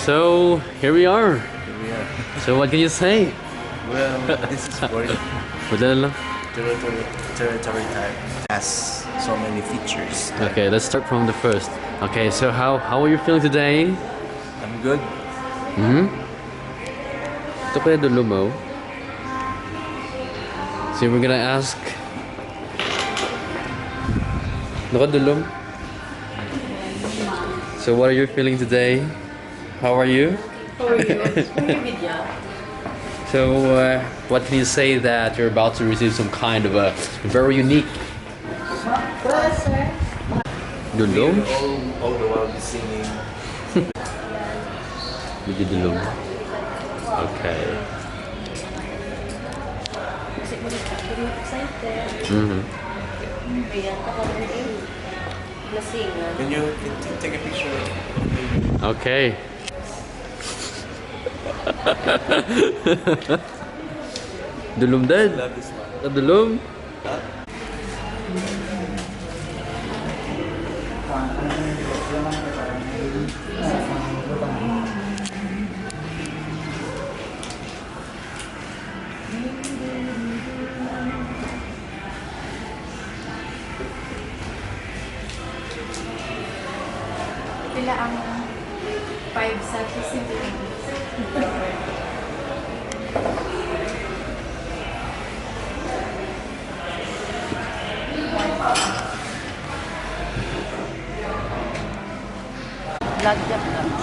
So here we are. So what can you say? Well, this is boring. Territory type has so many features. Okay, let's start from the first. Okay, so how are you feeling today? I'm good. Ito kaya dulo mo? So we're gonna ask. Nakadulom? So what are you feeling today? How are you? How are you? So what can you say that you're about to receive some kind of a very unique dulong? All the while be singing. Bigyan dulong. Okay. Can you take a picture? Okay. Dulum din. Love this one. Dulum. Pila ang 5 sa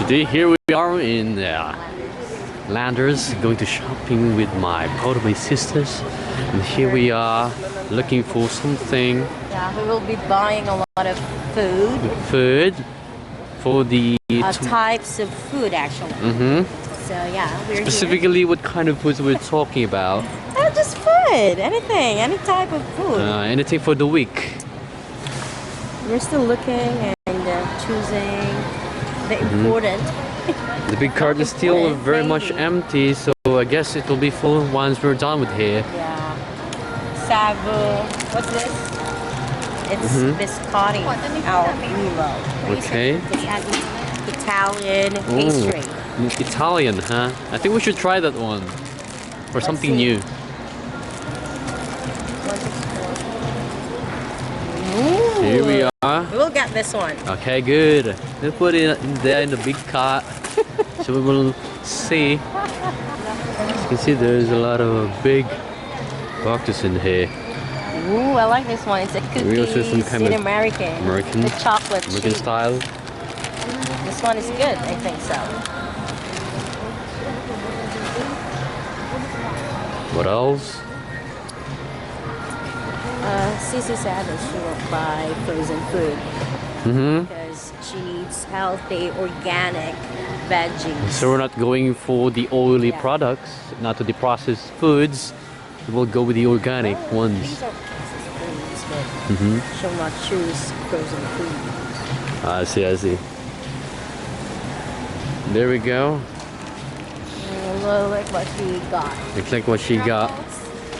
Today here we are in Landers, going to shopping with both of my sisters, and here we are looking for something. Yeah, we will be buying a lot of food. Food for the types of food actually. So yeah, we're specifically what kind of foods we're talking about? Just food, anything, any type of food. Anything for the week. We're still looking and choosing the important. The big cart is still very much empty, so I guess it will be full once we're done with here. Yeah. Savo. What's this? It's biscotti al Mula. Okay. It's an Italian pastry. Italian, huh? I think we should try that one. Or something new. Here we are. We'll get this one. Okay, good. Let's put it in there in the big cart. So we will see. As you can see, there's a lot of big boxes in here. Ooh, I like this one. It's a cookies in American. The chocolate American chip. style. This one is good, I think so. What else? Sissy said that she will buy frozen food because she needs healthy, organic veggies. So we're not going for the oily products, not to the processed foods. We'll go with the organic ones. These are processed foods, but she'll not choose frozen food. I see. There we go. Look what she got. Looks like what she got.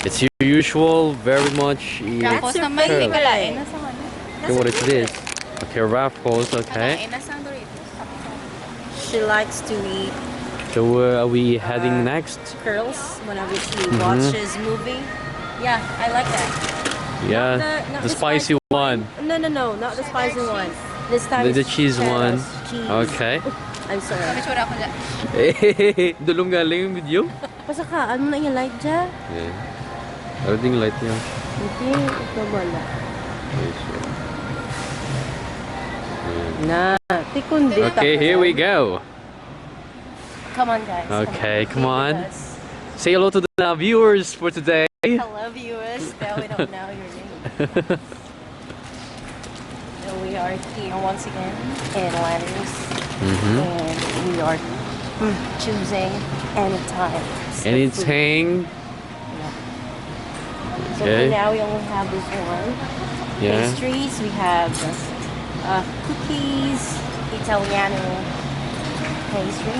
It's your usual, very much. That's her favorite. Okay, what is this? Okay, Raffles, okay. She likes to eat. So where are we heading next? Curls whenever she watches movie. Yeah, I like that. Yeah, Not the spicy one. No, not the spicy one. This time The cheese one. Cheese. Okay. I'm sorry. Dulong galing yung video? Pasakaan mo na yung light dyan. Yeah. Everything light niya. Hindi, ito wala. Na, tikon dito. Okay, here we go. Come on, guys. Okay, come on. Say hello to the viewers for today. Hello, viewers. But we don't know your name. So we are here once again in Landers. And we are choosing anytime. Anything. So Okay. for now we only have this one. Yeah. Pastries, we have cookies, Italiano pastry.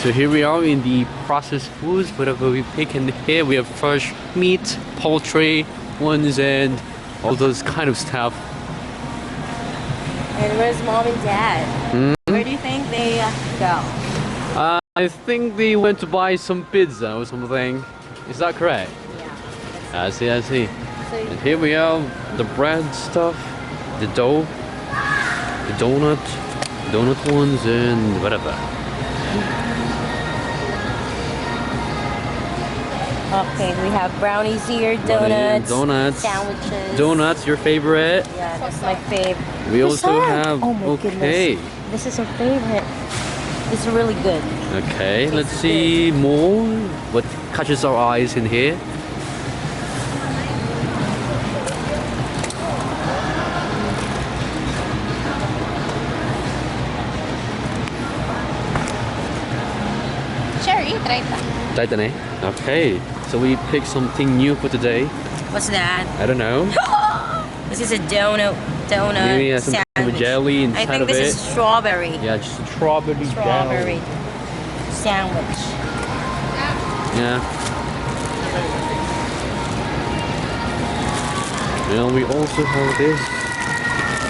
So here we are in the processed foods, whatever we pick in here. We have fresh meat, poultry ones, and all those kind of stuff. And where's mom and dad? Where do you think they go? I think they went to buy some pizza or something. Is that correct? Yeah. I see. So And here we have the bread stuff, the dough, the donut ones, and whatever. okay, we have brownies here, donuts, sandwiches. Donuts, your favorite? Yeah, that's my favorite. We also have. Oh my okay. goodness. This is our favorite. This is really good. Okay, let's see more. What catches our eyes in here? Sherry, try pa. Titan, okay, so we picked something new for today. What's that? I don't know. This is a donut Maybe it has some kind of sandwich. jelly inside I think of this it. is strawberry. Yeah, just a strawberry Strawberry jelly. sandwich. Yeah. And we also have this.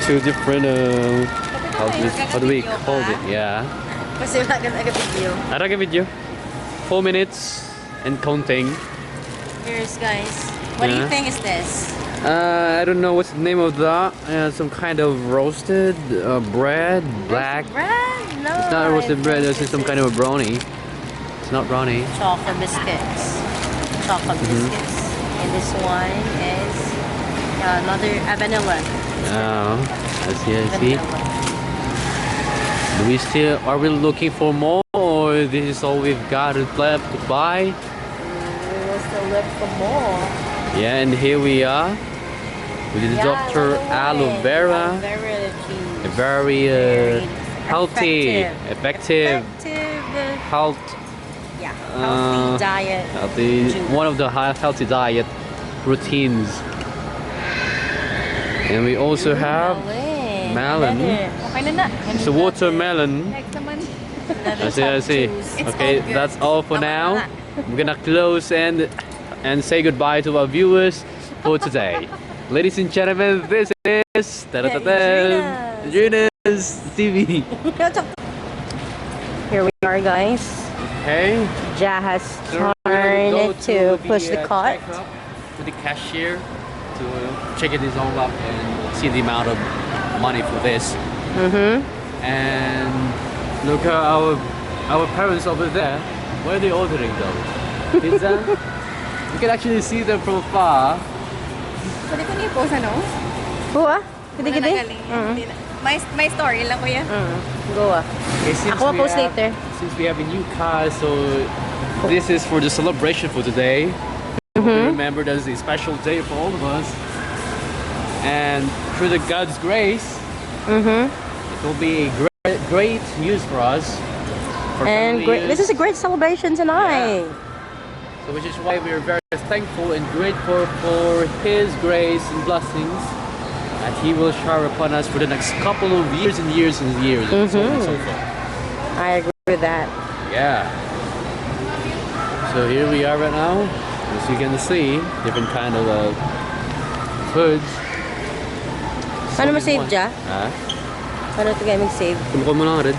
Two different, how do we call it? Yeah. Kasi agad-video. I don't give it you. 4 minutes and counting. Here's guys. What do you Yeah. think is this? I don't know what's the name of that. Some kind of roasted bread, black. Bread? No. It's not roasted bread. This is some kind of a a brownie. It's not brownie. chocolate biscuits. Chocolate biscuits. And this one is another vanilla. Oh, I see. Vanilla. Are we looking for more, or this is all we've got left to buy? We will still look for more. Yeah, and here we are with the Dr. Aloe Vera. A very healthy, effective, health. Yeah, healthy diet. Healthy, one of the healthy diet routines. And we also have melon. Okay na na. It's a watermelon. Next naman. I see. Okay, that's all for now. We're gonna close and say goodbye to our viewers for today. Ladies and gentlemen, this is Juna's TV. Here we are, guys. Okay. Jah has So we're gonna go turned to push the cart. checkup to the cashier to check it all up and see the amount of money for this. And look at our parents over there. What are they ordering though? Pizza? You can actually see them from far. Pwede ko na-post ano? Go ah. Wala Kiti-kiti. na galing. Hindi na. My story lang kuya. Go ah. Okay, Ako post later. Since we have a new car, so this is for the celebration for today. Remember, that is a special day for all of us. And through the God's grace, it will be a great news for us. For And family this is a use. great celebration tonight. So which is why we are very thankful and grateful for His grace and blessings that He will shower upon us for the next couple of years and years and years, and so on and so forth. I agree with that. Yeah. So here we are right now. As you can see, different kind of foods. Paano ma-save, Jah? Ha? Paano ito kayo mag-save? Tumuko mo lang rin.